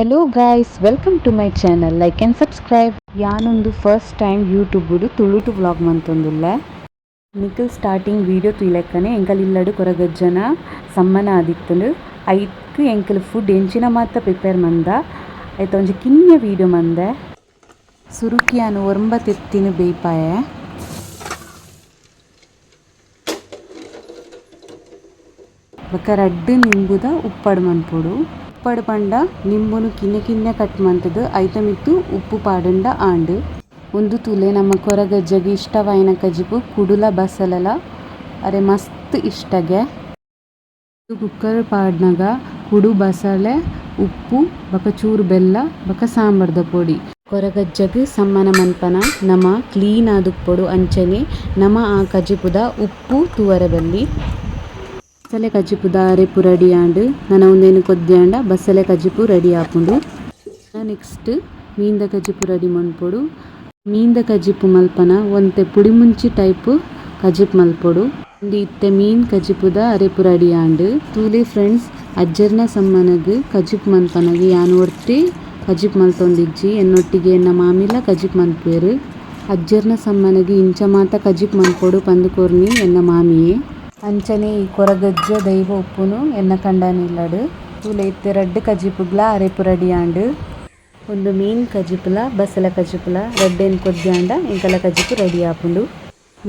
Hello guys, welcome to my channel. Like and subscribe. ಯಾನೊಂದು first time ಯೂಟ್ಯೂಬುಡು ತುಳುಟು vlog ಮಂತೊಂದುಲ್ಲ. ನಿಖಿಲ್ ಸ್ಟಾರ್ಟಿಂಗ್ ವೀಡಿಯೋ ತುಯಿಲೆಕ್ಕನೆ ಎಂಕಲ್ ಇಲ್ಲಡು ಕೊರಗಜ್ಜನ ಸಮ್ಮನ ಆದಿತ್ತುಂಡು ಐಕ್ ಎಂಕಲ್ ಫುಡ್ ಎಂಚಿನ ಮಾತ ಪ್ರಿಪೇರ್ ಮಂದ ಐತ ಒಂಜಿ ಕಿನ್ಯ ವೀಡಿಯೋ ಮಂದೆ. ಸುರುಕಿಯಾನು ಒರ್ಂಬತ್ತೆತ್ತಿನ ಬೇಯ್ಪಾಯೆ. ಬೊಕ ರಡ್ಡ್ ನಿಂಬುದ ಉಪ್ಪಡು ಮನ್ಪೊಡು. ಉಪ್ಪಡು ಪಂಡ ನಿಂಬುನು ಕಿನ್ನೆ ಕಿನ್ನೆ ಕಟ್ ಮಂತುದು ಐತ ಮಿತ್ತು ಉಪ್ಪು ಪಾಡುಂಡ ಆಂಡ್ ಒಂದು ತುಲೆ ನಮ್ಮ ಕೊರಗಜ್ಜಗೆ ಇಷ್ಟವಾಯಿನ ಕಜಿಪು ಕುಡುಲ ಬಸಲಲ ಅರೆ ಮಸ್ತ್ ಇಷ್ಟಗೆ. ಕುಕ್ಕರ್ ಪಾಡ್ನಗ ಕುಡು ಬಸಳೆ ಉಪ್ಪು ಬೊಕ ಚೂರು ಬೆಲ್ಲ ಬೊಕ ಸಾಂಬಾರ್ದ ಪೊಡಿ ಕೊರಗಜ್ಜಗ್ ಸಮ್ಮನ ಮನ್ಪನ ನಮ ಕ್ಲೀನ್ ಆದುಪ್ಪೊಡು. ಅಂಚನೆ ನಮ ಆ ಕಜಿಪುದ ಉಪ್ಪು ತೂವರೆ ಬಲ್ಲಿ ಬಸಳೆ ಕಜಿಪುದ ಅರೆಪು ರೆಡಿ ಆಂಡ್ ನನ ಒಂದೇನು ಕೊದ್ದಿಯಾಂಡ ಬಸಳೆ ಕಜಿಪು ರೆಡಿ ಆಪುಂಡು. ನೆಕ್ಸ್ಟ್ ಮೀನ್ದ ಕಜಿಪು ರೆಡಿ ಮನ್ಪೊಡು. ಮೀನ್ದ ಕಜಿಪು ಮಲ್ಪನ ಒಂತೆ ಪುಡಿ ಮುಂಚಿ ಟೈಪ್ ಕಜಿಪು ಮಲ್ಪೊಡು. ಇತ್ತೆ ಮೀನ್ ಕಜಿಪುದ ಅರೆಪು ರೆಡಿ ಆಂಡ್ ತೂಲೆ ಫ್ರೆಂಡ್ಸ್ ಅಜ್ಜರ್ನ ಸಮ್ಮನಗ್ ಕಜಿಪು ಮನ್ಪನಗ ಯಾನ್ ಒರ್ತಿ ಕಜಿಪು ಮಲ್ತೊಂದಿಜ್ಜಿ ಎನ್ನೊಟ್ಟಿಗೆ ಎನ್ನ ಮಾಮಿಲ ಕಜಿಪು ಮನ್ಪುವೆರ್. ಅಜ್ಜರ್ನ ಸಮ್ಮನಗ್ ಇಂಚ ಮಾತ ಕಜಿಪು ಮನ್ಪೊಡು ಪಂದ್ ಕೊರ್ನಿ ಎನ್ನ ಮಾಮಿಯೇ. ಅಂಚನೆ ಈ ಕೊರಗಜ್ಜ ದೈವ ಉಪ್ಪುನು ಎನ್ನ ಕಂಡನಿಲ್ಲಡು. ತೂಲೆ ಇತ್ತೆ ರಡ್ಡ್ ಕಜಿಪುಗ್ಲ ಅರೆಪು ರೆಡಿ ಆಂಡ್ ಒಂದು ಮೀನ್ ಕಜಿಪುಲ ಬಸಳೆ ಕಜಿಪುಲ ರಡ್ಡೆನ್ ಕೊದ್ದಿಯಾಂಡ ಎಂಕಲ ಕಜಿಪು ರೆಡಿ ಆಪುಂಡು.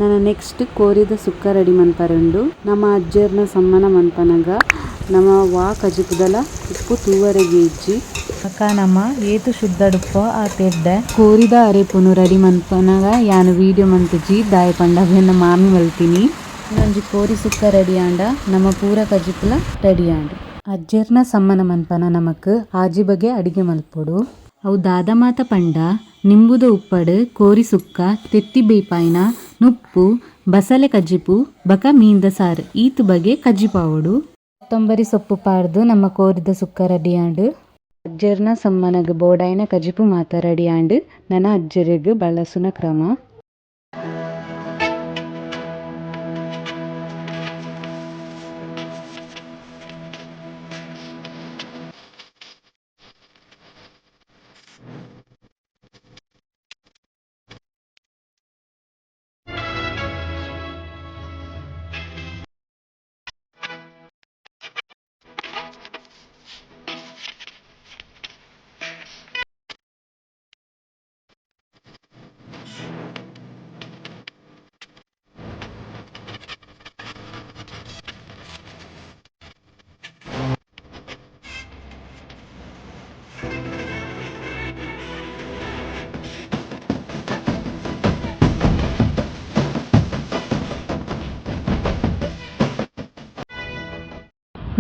ನನ್ನ ನೆಕ್ಸ್ಟ್ ಕೋರಿದ ಸುಕ್ಕ ರೆಡಿ ಮನ್ಪರುಂಡು. ನಮ್ಮ ಅಜ್ಜರ್ನ ಸಮ್ಮನ ಮನ್ಪನಗ ನಮ್ಮ ವಾ ಕಜಿಪುದಲ ಉಪ್ಪು ತೂವರೆಗೆ ಇಜ್ಜಿ ಅಕ್ಕ ನಮ್ಮ ಏತು ಶುದ್ಧಡುಪ್ಪೋ ಆ ತೆಡ್ಡೆ ಕೋರಿದ ಅರೆಪುನು ರೆಡಿ ಮನ್ಪನಗ ಯಾನು ವೀಡಿಯೋ ಮಂತುಜಿ ದಾಯ ಪಂಡ ಎನ್ನ ಮಾಮಿ ಮಲ್ತೀನಿ. ಇನ್ನೊಂಜಿ ಕೋರಿ ಸುಕ್ಕ ರೆಡಿ ಆಂಡ ನಮ್ಮ ಪೂರ ಕಜಿಪುಲ ರೆಡಿ ಆಂಡ್ ಅಜ್ಜರ್ನ ಸಮ್ಮನ ಮನ್ಪನ ನಮಕ್ ಆಜಿ ಬಗೆ ಅಡಿಗೆ ಮಲ್ಪೊಡು. ಅವು ದಾದ ಮಾತ ಪಂಡ ನಿಂಬುದ ಉಪ್ಪಡ್ ಕೋರಿ ಸುಕ್ಕ ತೆತ್ತಿ ಬೇಯ್ಪಾಯಿನ ನುಪ್ಪು ಬಸಳೆ ಕಜಿಪು ಬಕ ಮೀನ್ದ ಸಾರು ಈತ್ ಬಗೆ ಕಜಿಪಾವೊಡು. ಕೊತ್ತಂಬರಿ ಸೊಪ್ಪು ಪಾರ್ದು ನಮ್ಮ ಕೋರಿದ ಸುಕ್ಕ ರೆಡಿ ಆಂಡ್ ಅಜ್ಜರ್ನ ಸಮ್ಮನಗ್ ಬೋಡಾಯಿನ ಕಜಿಪು ಮಾತ ರೆಡಿ ಆಂಡ್ ನನ್ನ ಅಜ್ಜರಿಗ್ ಬಳಸುನ ಕ್ರಮ.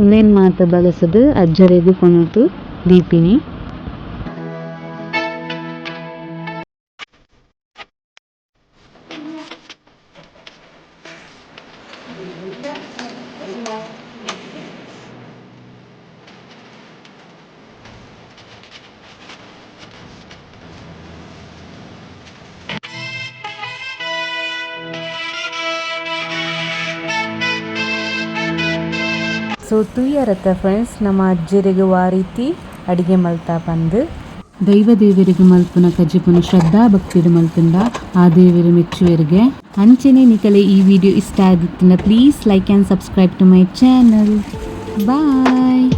ಇನ್ನೇನು ಮಾತ ಬಳಸದು ಅಜ್ಜರಿಗೂ ಕೊನತು ದೀಪಿನಿ. ಸೊ ತುಯ್ಯರತ್ತ ಫ್ರೆಂಡ್ಸ್ ನಮ್ಮ ಅಜ್ಜರಿಗೆ ಆ ರೀತಿ ಅಡಿಗೆ ಮಲ್ತಾ ಬಂದು ದೈವ ದೇವರಿಗೆ ಮಲ್ಪುನ ಕಜಿಪುನ ಶ್ರದ್ಧಾ ಭಕ್ತಿಡು ಮಲ್ತುಂಡ ಆ ದೇವರು ಮೆಚ್ಚುವರಿಗೆ. ಅಂಚನೆ ನಿಕಲೆ ಈ ವಿಡಿಯೋ ಇಷ್ಟ ಆದಿತ್ತಿನ please like and subscribe to my channel. Bye.